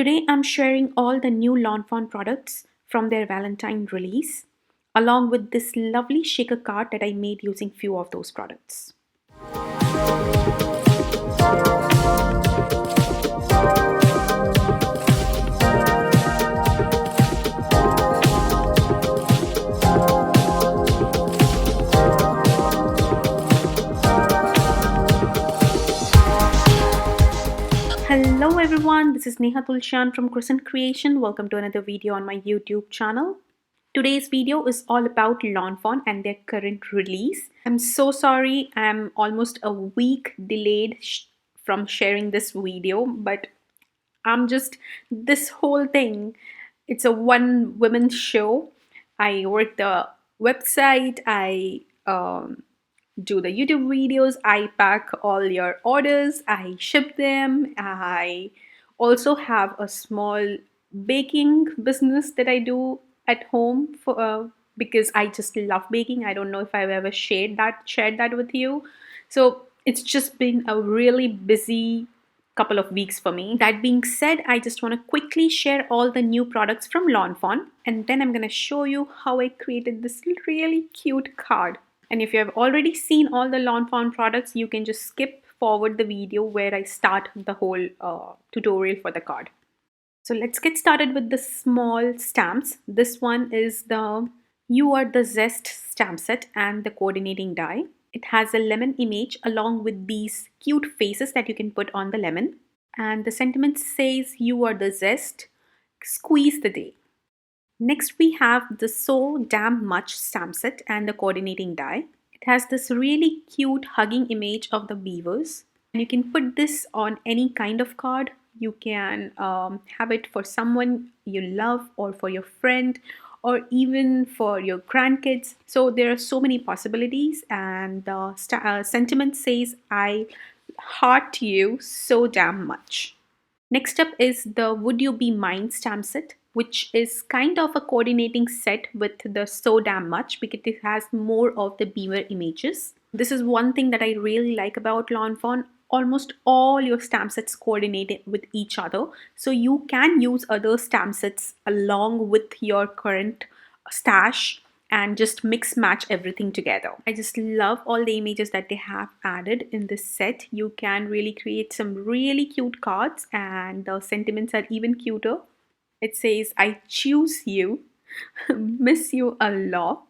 Today I'm sharing all the new Lawn Fawn products from their Valentine release, along with this lovely shaker card that I made using few of those products. Hello everyone, this is Neha Tulsyan from Crescent Creation. Welcome to another video on my YouTube channel. Today's video is all about Lawn Fawn and their current release. I'm so sorry, I'm almost a week delayed from sharing this video, but this whole thing, it's a one woman show. I work the website, I do the YouTube videos, I pack all your orders, I ship them. I also have a small baking business that I do at home because I just love baking. I don't know if I've ever shared that with you. So it's just been a really busy couple of weeks for me. That being said, I just want to quickly share all the new products from Lawn Fawn, and then I'm going to show you how I created this really cute card. And if you have already seen all the Lawn Fawn products, you can just skip forward the video where I start the whole tutorial for the card. So let's get started with the small stamps. This one is the You Are the Zest stamp set and the coordinating die. It has a lemon image along with these cute faces that you can put on the lemon. And the sentiment says, You are the zest, squeeze the day. Next we have the So Damn Much stamp set and the coordinating die. It has this really cute hugging image of the beavers. And you can put this on any kind of card. You can have it for someone you love or for your friend or even for your grandkids. So there are so many possibilities, and the sentiment says, I heart you so damn much. Next up is the Would You Be Mine stamp set, which is kind of a coordinating set with the So Damn Much because it has more of the beaver images. This is one thing that I really like about Lawn Fawn. Almost all your stamp sets coordinate with each other, so you can use other stamp sets along with your current stash and just mix match everything together. I just love all the images that they have added in this set. You can really create some really cute cards, and the sentiments are even cuter. It says, I choose you, miss you a lot,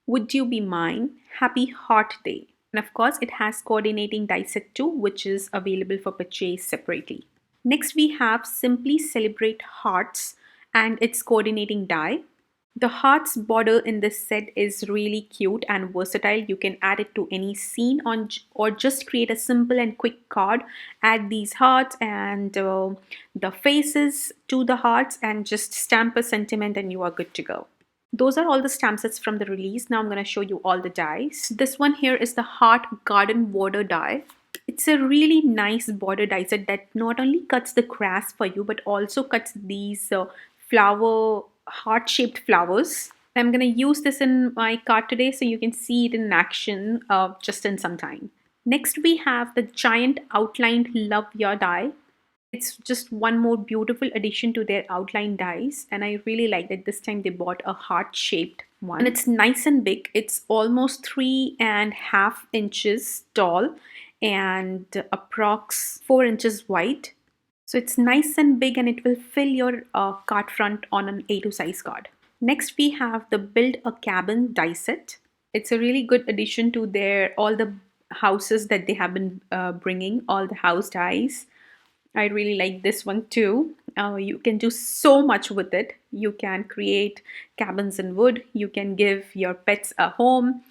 would you be mine, happy heart day. And of course, it has coordinating die set too, which is available for purchase separately. Next, we have Simply Celebrate Hearts and its coordinating die. The hearts border in this set is really cute and versatile. You can add it to any scene or just create a simple and quick card. Add these hearts and the faces to the hearts and just stamp a sentiment and you are good to go. Those are all the stamp sets from the release. Now I'm going to show you all the dies. This one here is the Heart Garden Border die. It's a really nice border die set that not only cuts the grass for you but also cuts these heart-shaped flowers. I'm going to use this in my card today so you can see it in action just in some time. Next we have the Giant Outlined Love Your die. It's just one more beautiful addition to their outline dies, and I really like that this time they bought a heart-shaped one. And it's nice and big. It's almost 3.5 inches tall and approx 4 inches wide. So it's nice and big and it will fill your card front on an A2 size card. Next we have the Build a Cabin die set. It's a really good addition to all the houses that they have been bringing, all the house dies. I really like this one too. You can do so much with it. You can create cabins in wood. You can give your pets a home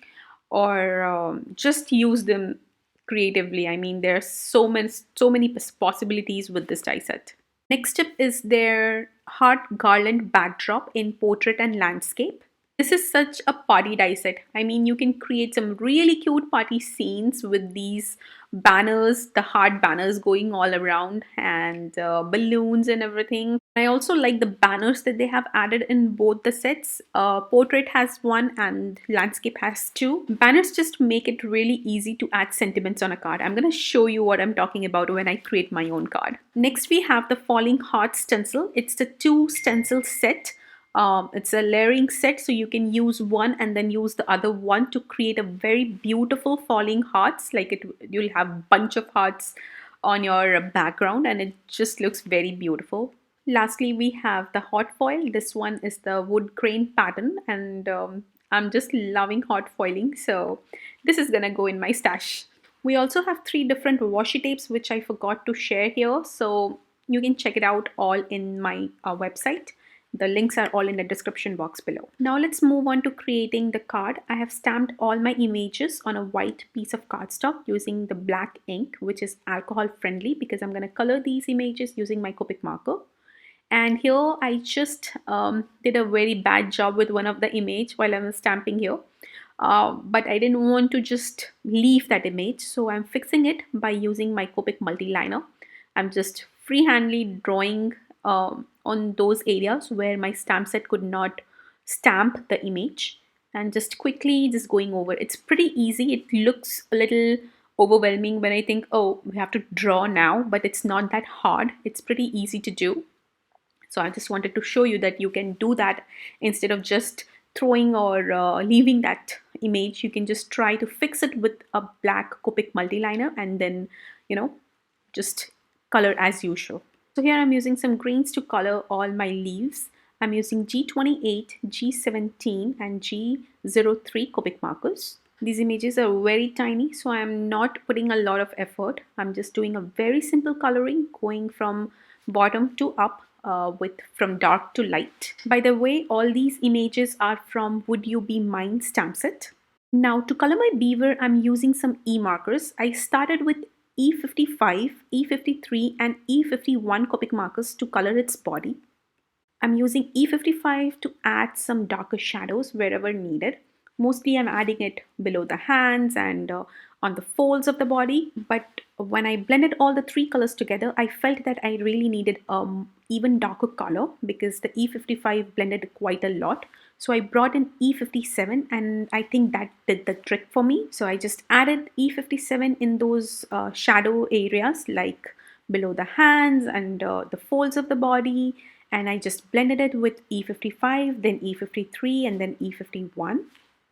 or just use them creatively. I mean, there are so many possibilities with this die set. Next up is their Heart Garland backdrop in portrait and landscape. This is such a party die set. I mean, you can create some really cute party scenes with these banners, the heart banners going all around, and balloons and everything. I also like the banners that they have added in both the sets. Portrait has one and landscape has two. Banners just make it really easy to add sentiments on a card. I'm going to show you what I'm talking about when I create my own card. Next, we have the Falling Heart stencil. It's the 2 stencil set. It's a layering set, so you can use one and then use the other one to create a very beautiful falling hearts. You'll have bunch of hearts on your background, and it just looks very beautiful. Lastly, we have the hot foil. This one is the Woodgrain pattern, and I'm just loving hot foiling, so this is gonna go in my stash. We also have 3 different washi tapes, which I forgot to share here, so you can check it out all in my website. The links are all in the description box below. Now let's move on to creating the card. I have stamped all my images on a white piece of cardstock using the black ink, which is alcohol friendly, because I'm going to color these images using my Copic marker. And here I just did a very bad job with one of the image while I was stamping here. But I didn't want to just leave that image, so I'm fixing it by using my Copic multi-liner. I'm just freehandly drawing on those areas where my stamp set could not stamp the image, and just quickly just going over. It's pretty easy. It looks a little overwhelming when I think, oh, we have to draw now, but it's not that hard. It's pretty easy to do. So I just wanted to show you that you can do that instead of just throwing or leaving that image. You can just try to fix it with a black Copic multi-liner and then, just color as usual. So here I'm using some greens to color all my leaves. I'm using G28, G17 and G03 Copic markers. These images are very tiny, so I'm not putting a lot of effort. I'm just doing a very simple coloring, going from bottom to up from dark to light. By the way, all these images are from Would You Be Mine stamp set. Now to color my beaver, I'm using some E markers. I started with E55, E53 and E51 Copic markers to color its body. I'm using E55 to add some darker shadows wherever needed. Mostly I'm adding it below the hands and on the folds of the body. But when I blended all the 3 colors together, I felt that I really needed even darker color because the E55 blended quite a lot. So I brought in E57 and I think that did the trick for me. So I just added E57 in those shadow areas like below the hands and the folds of the body. And I just blended it with E55, then E53 and then E51.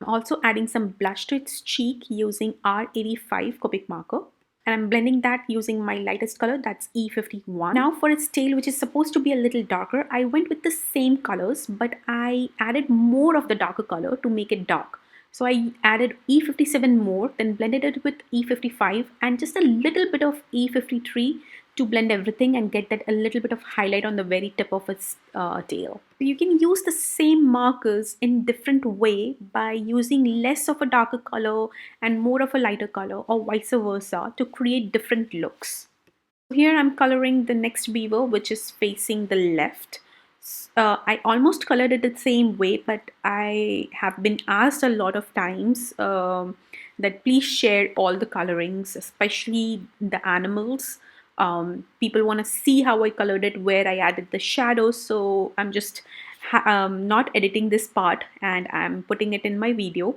I'm also adding some blush to its cheek using R85 Copic marker. And I'm blending that using my lightest color, that's E51. Now for its tail, which is supposed to be a little darker, I went with the same colors, but I added more of the darker color to make it dark. So I added E57 more, then blended it with E55 and just a little bit of E53 to blend everything and get that a little bit of highlight on the very tip of its tail. So you can use the same markers in different way by using less of a darker color and more of a lighter color or vice versa to create different looks. Here I'm coloring the next beaver, which is facing the left. I almost colored it the same way, but I have been asked a lot of times that please share all the colorings, especially the animals. People want to see how I colored it, where I added the shadows, so I'm just not editing this part and I'm putting it in my video.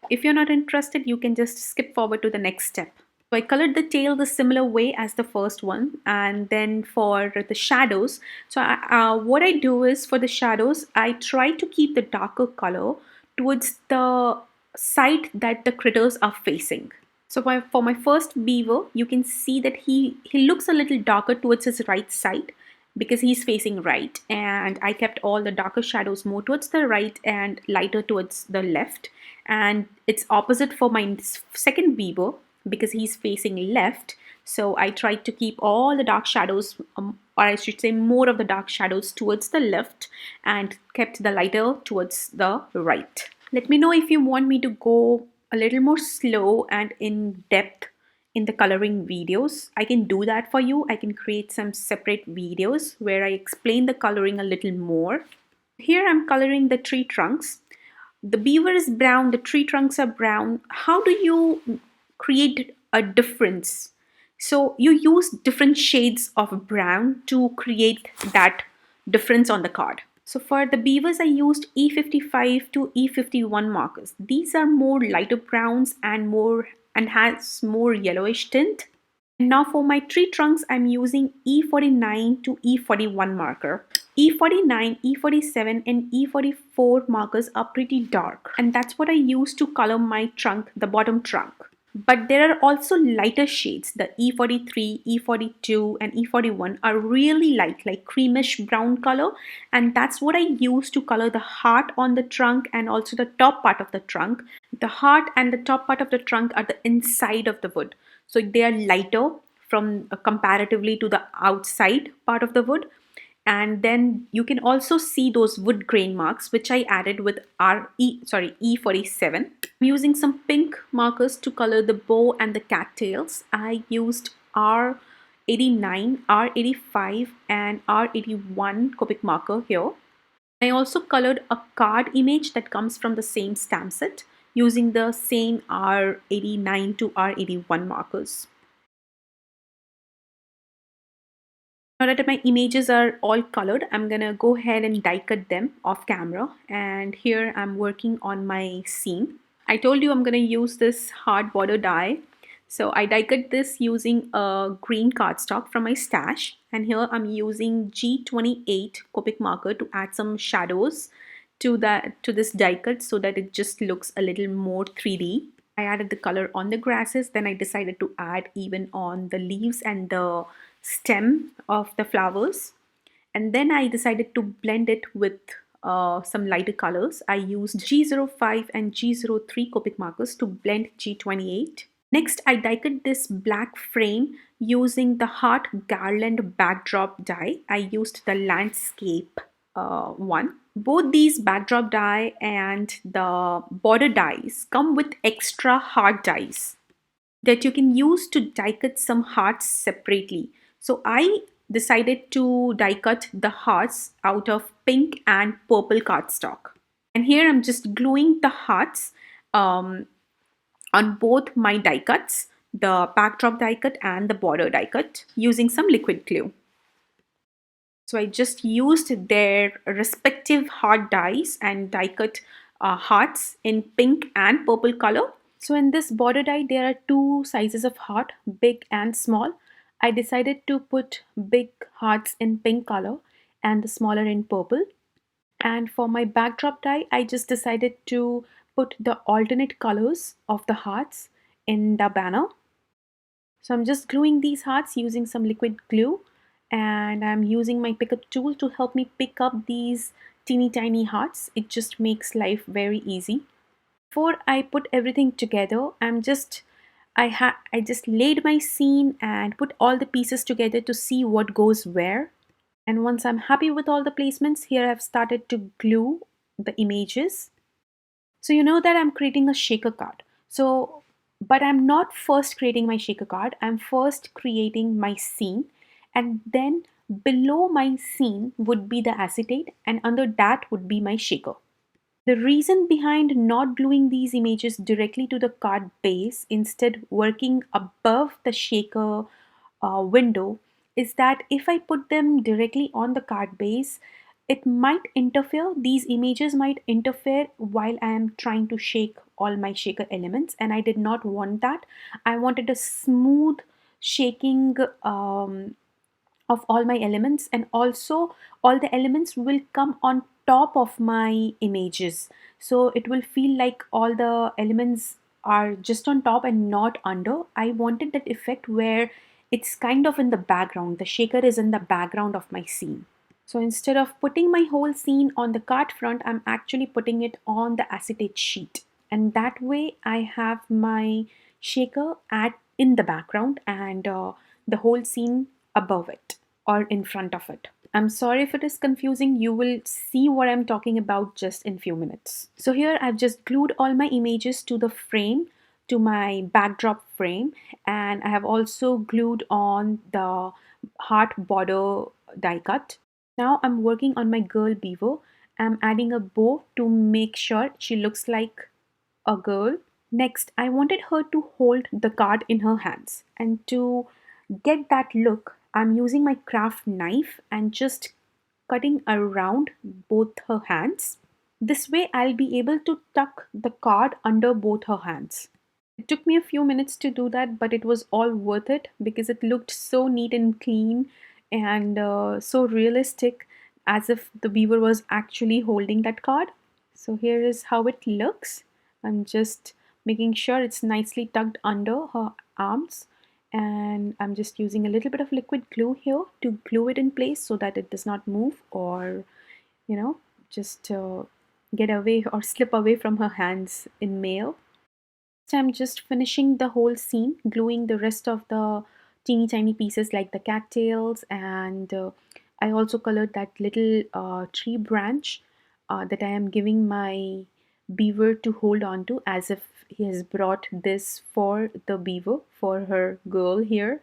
If you're not interested, you can just skip forward to the next step. So I colored the tail the similar way as the first one, and then for the shadows, so what I do is for the shadows, I try to keep the darker color towards the side that the critters are facing. So for my first beaver, you can see that he looks a little darker towards his right side because he's facing right, and I kept all the darker shadows more towards the right and lighter towards the left. And it's opposite for my second beaver because he's facing left. So I tried to keep all the dark shadows, or I should say more of the dark shadows towards the left and kept the lighter towards the right. Let me know if you want me to go a little more slow and in depth in the coloring videos. I can do that for you. I can create some separate videos where I explain the coloring a little more. Here I'm coloring the tree trunks. The beaver is brown, the tree trunks are brown. How do you create a difference? So you use different shades of brown to create that difference on the card. So for the beavers, I used E55 to E51 markers. These are more lighter browns and has more yellowish tint. And now for my tree trunks, I'm using E49 to E41 marker. E49, E47 and E44 markers are pretty dark, and that's what I use to color my trunk, the bottom trunk. But there are also lighter shades. The E43, E42 and E41 are really light, like creamish brown color, and that's what I use to color the heart on the trunk and also the top part of the trunk. The heart and the top part of the trunk are the inside of the wood, so they are lighter from comparatively to the outside part of the wood. And then you can also see those wood grain marks, which I added with E47. I'm using some pink markers to color the bow and the cattails. I used R89, R85 and R81 Copic marker here. I also colored a card image that comes from the same stamp set using the same R89 to R81 markers. Now that my images are all colored, I'm gonna go ahead and die cut them off camera. And here I'm working on my scene. I told you I'm gonna use this hard border die. So I die cut this using a green cardstock from my stash. And here I'm using G28 Copic marker to add some shadows to this die cut so that it just looks a little more 3D. I added the color on the grasses, then I decided to add even on the leaves and the stem of the flowers. And then I decided to blend it with some lighter colors. I used G05 and G03 Copic markers to blend G28. Next, I die cut this black frame using the heart garland backdrop die. I used the landscape one. Both these backdrop die and the border dies come with extra heart dies that you can use to die cut some hearts separately. So I decided to die cut the hearts out of pink and purple cardstock. And here I'm just gluing the hearts um, on both my die cuts, the backdrop die cut and the border die cut, using some liquid glue. So I just used their respective heart dies and die cut hearts in pink and purple color. So in this border die, there are two sizes of heart, big and small. I decided to put big hearts in pink color and the smaller in purple. And for my backdrop die, I just decided to put the alternate colors of the hearts in the banner. So I'm just gluing these hearts using some liquid glue, and I'm using my pickup tool to help me pick up these teeny tiny hearts. It just makes life very easy. Before I put everything together, I just laid my scene and put all the pieces together to see what goes where. And once I'm happy with all the placements, here I've started to glue the images. So you know that I'm creating a shaker card. But I'm not first creating my shaker card. I'm first creating my scene, and then below my scene would be the acetate, and under that would be my shaker. The reason behind not gluing these images directly to the card base, instead working above the shaker window, is that if I put them directly on the card base, it might interfere. These images might interfere while I am trying to shake all my shaker elements, and I did not want that. I wanted a smooth shaking of all my elements, and also all the elements will come on top of my images, so it will feel like all the elements are just on top and not under. I wanted that effect where it's kind of in the background, the shaker is in the background of my scene. So instead of putting my whole scene on the card front, I'm actually putting it on the acetate sheet, and that way I have my shaker at in the background and the whole scene above it or in front of it. I'm sorry if it is confusing. You will see what I'm talking about just in few minutes. So here I've just glued all my images to the frame, to my backdrop frame, and I have also glued on the heart border die cut. Now I'm working on my girl beaver, I'm adding a bow to make sure she looks like a girl. Next, I wanted her to hold the card in her hands. And to get that look, I'm using my craft knife and just cutting around both her hands. This way, I'll be able to tuck the card under both her hands. It took me a few minutes to do that, but it was all worth it because it looked so neat and clean and so realistic, as if the beaver was actually holding that card. So here is how it looks. I'm just making sure it's nicely tucked under her arms, and I'm just using a little bit of liquid glue here to glue it in place so that it does not move or, you know, just get away or slip away from her hands in mail. So I'm just finishing the whole scene, gluing the rest of the teeny tiny pieces like the cattails, and I also colored that little tree branch that I am giving my beaver to hold on to, as if he has brought this for the beaver, for her girl here.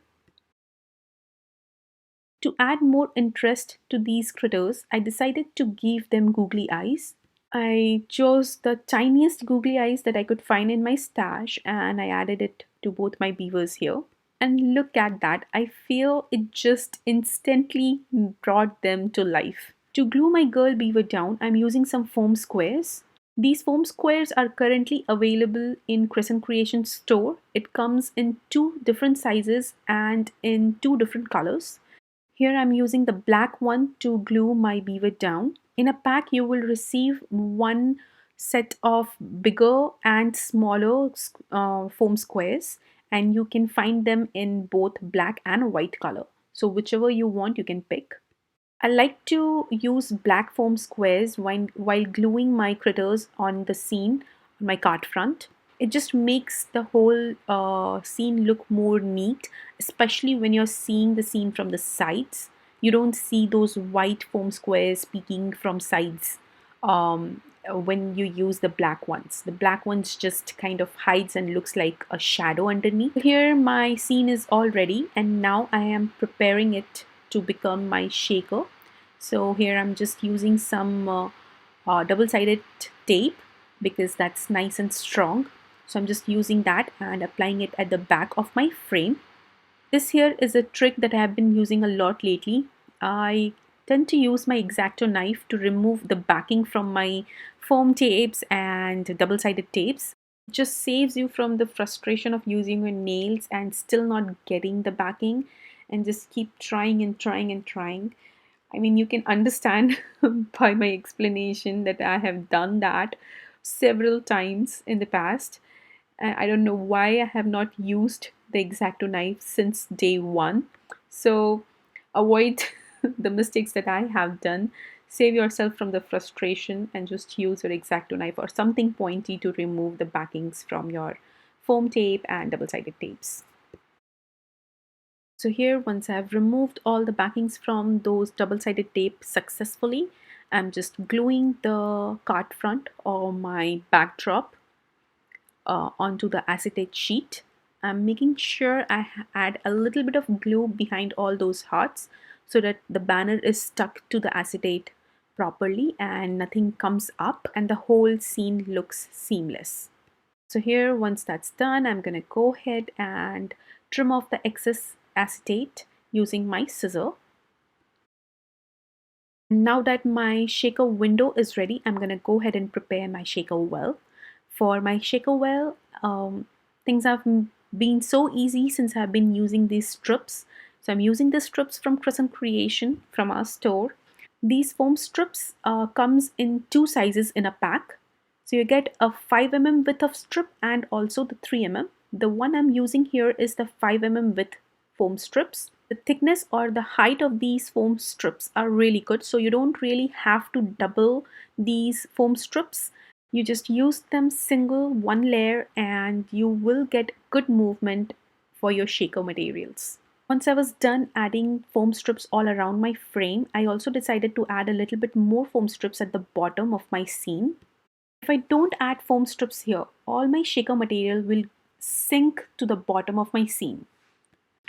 To add more interest to these critters, I decided to give them googly eyes. I chose the tiniest googly eyes that I could find in my stash and I added it to both my beavers here. And look at that, I feel it just instantly brought them to life. To glue my girl beaver down, I'm using some foam squares. These foam squares are currently available in Crescent Creation store. It comes in two different sizes and in two different colors. Here I'm using the black one to glue my beaver down. In a pack you will receive one set of bigger and smaller foam squares, and you can find them in both black and white color. So whichever you want you can pick. I like to use black foam squares while gluing my critters on the scene on my cart front. It just makes the whole scene look more neat, especially when you're seeing the scene from the sides. You don't see those white foam squares peeking from sides when you use the black ones. The black ones just kind of hides and looks like a shadow underneath. Here my scene is all ready and now I am preparing it to become my shaker. So here I'm just using some double-sided tape because that's nice and strong. So I'm just using that and applying it at the back of my frame. This here is a trick that I have been using a lot lately. I tend to use my X-Acto knife to remove the backing from my foam tapes and double-sided tapes. It just saves you from the frustration of using your nails and still not getting the backing, and just keep trying and trying and trying. I mean, you can understand by my explanation that I have done that several times in the past. I don't know why I have not used the X-Acto knife since day one. So avoid the mistakes that I have done. Save yourself from the frustration and just use your X-Acto knife or something pointy to remove the backings from your foam tape and double-sided tapes. So here, once I've removed all the backings from those double-sided tape successfully, I'm just gluing the card front or my backdrop onto the acetate sheet. I'm making sure I add a little bit of glue behind all those hearts so that the banner is stuck to the acetate properly and nothing comes up and the whole scene looks seamless. So here, once that's done, I'm going to go ahead and trim off the excess acetate using my scissor. Now that my shaker window is ready, I'm going to go ahead and prepare my shaker well. For my shaker well, things have been so easy since I've been using these strips. So I'm using the strips from Crescent Creation from our store. These foam strips comes in two sizes in a pack. So you get a 5 mm width of strip and also the 3 mm. The one I'm using here is the 5 mm width foam strips. The thickness or the height of these foam strips are really good, so you don't really have to double these foam strips. You just use them single one layer and you will get good movement for your shaker materials. Once I was done adding foam strips all around my frame, I also decided to add a little bit more foam strips at the bottom of my scene. If I don't add foam strips here, all my shaker material will sink to the bottom of my scene.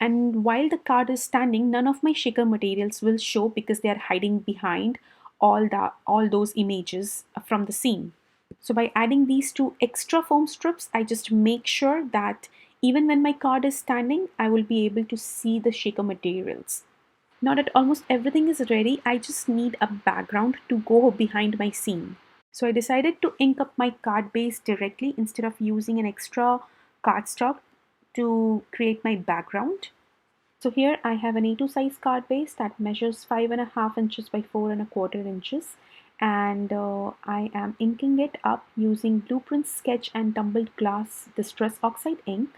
And while the card is standing, none of my shaker materials will show because they are hiding behind all those images from the scene. So by adding these two extra foam strips, I just make sure that even when my card is standing, I will be able to see the shaker materials. Now that almost everything is ready, I just need a background to go behind my scene. So I decided to ink up my card base directly instead of using an extra cardstock to create my background. So here I have an A2 size card base that measures 5.5 inches by 4.25 inches, and I am inking it up using Blueprint Sketch and Tumbled Glass Distress Oxide ink.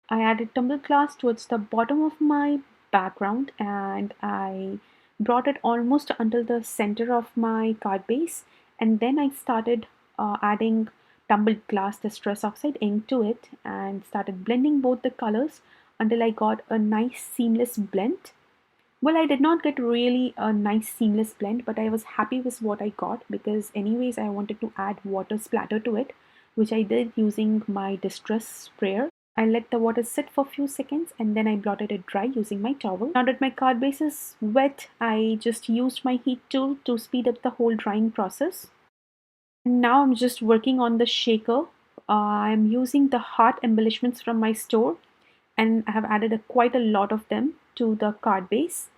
I added tumbled glass towards the bottom of my background and I brought it almost until the center of my card base, and then I started adding tumbled glass distress oxide ink to it and started blending both the colors until I got a nice seamless blend. Well, I did not get really a nice seamless blend, but I was happy with what I got because anyways I wanted to add water splatter to it, which I did using my distress sprayer. I let the water sit for a few seconds and then I blotted it dry using my towel. Now that my card base is wet, I just used my heat tool to speed up the whole drying process. And now I'm just working on the shaker. I'm using the heart embellishments from my store and I have added quite a lot of them to the card base.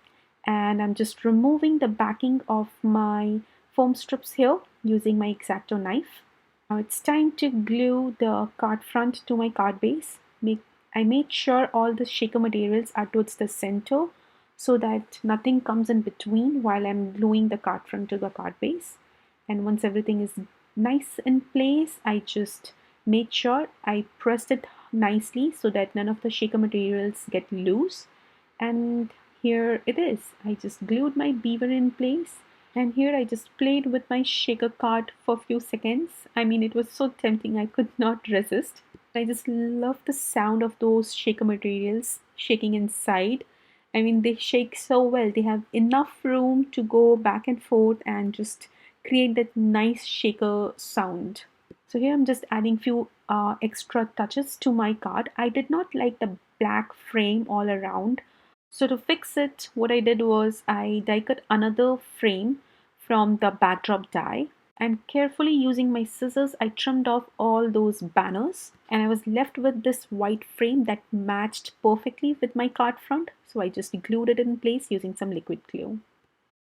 And I'm just removing the backing of my foam strips here using my X-Acto knife. Now it's time to glue the card front to my card base. I made sure all the shaker materials are towards the center so that nothing comes in between while I'm gluing the card front to the card base. And once everything is nice in place, I just made sure I pressed it nicely so that none of the shaker materials get loose. And here it is. I just glued my beaver in place. And here I just played with my shaker card for a few seconds. I mean, it was so tempting, I could not resist. I just love the sound of those shaker materials shaking inside. I mean, they shake so well. They have enough room to go back and forth and just create that nice shaker sound. So here I'm just adding few extra touches to my card. I did not like the black frame all around. So to fix it, what I did was I die cut another frame from the backdrop die, and carefully using my scissors I trimmed off all those banners, and I was left with this white frame that matched perfectly with my card front. So I just glued it in place using some liquid glue.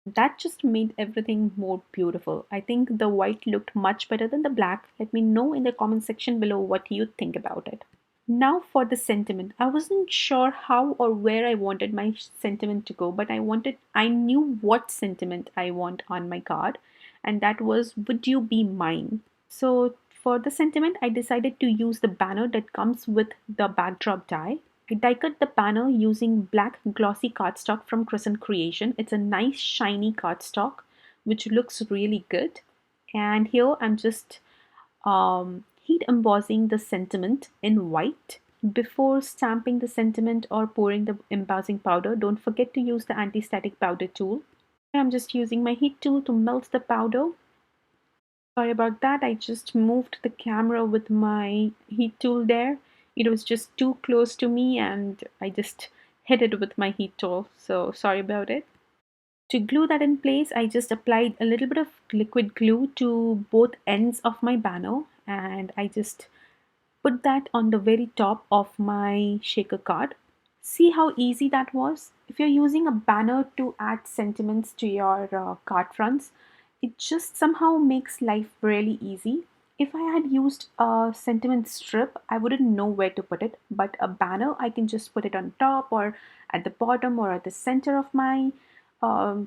That just made everything more beautiful. I think the white looked much better than the black. Let me know in the comment section below what you think about it. Now for the sentiment. I wasn't sure how or where I wanted my sentiment to go, but I knew what sentiment I want on my card, and that was, would you be mine? So for the sentiment, I decided to use the banner that comes with the backdrop die. I die cut the banner using black glossy cardstock from Crescent Creation. It's a nice shiny cardstock which looks really good. And here I'm just heat embossing the sentiment in white. Before stamping the sentiment or pouring the embossing powder, don't forget to use the anti-static powder tool. I'm just using my heat tool to melt the powder. Sorry about that, I just moved the camera with my heat tool there. It was just too close to me and I just hit it with my heat tool, so sorry about it. To glue that in place, I just applied a little bit of liquid glue to both ends of my banner and I just put that on the very top of my shaker card. See how easy that was? If you're using a banner to add sentiments to your card fronts, it just somehow makes life really easy. If I had used a sentiment strip, I wouldn't know where to put it, but a banner, I can just put it on top or at the bottom or at the center of my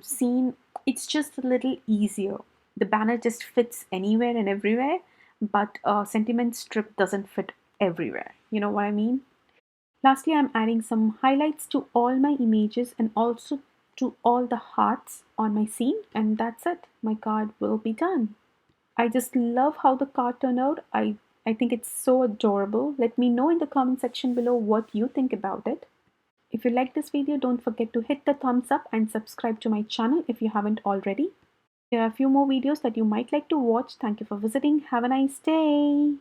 scene. It's just a little easier. The banner just fits anywhere and everywhere, but a sentiment strip doesn't fit everywhere. You know what I mean? Lastly, I'm adding some highlights to all my images and also to all the hearts on my scene, and that's it. My card will be done. I just love how the card turned out. I think it's so adorable. Let me know in the comment section below what you think about it. If you like this video, don't forget to hit the thumbs up and subscribe to my channel if you haven't already. There are a few more videos that you might like to watch. Thank you for visiting. Have a nice day.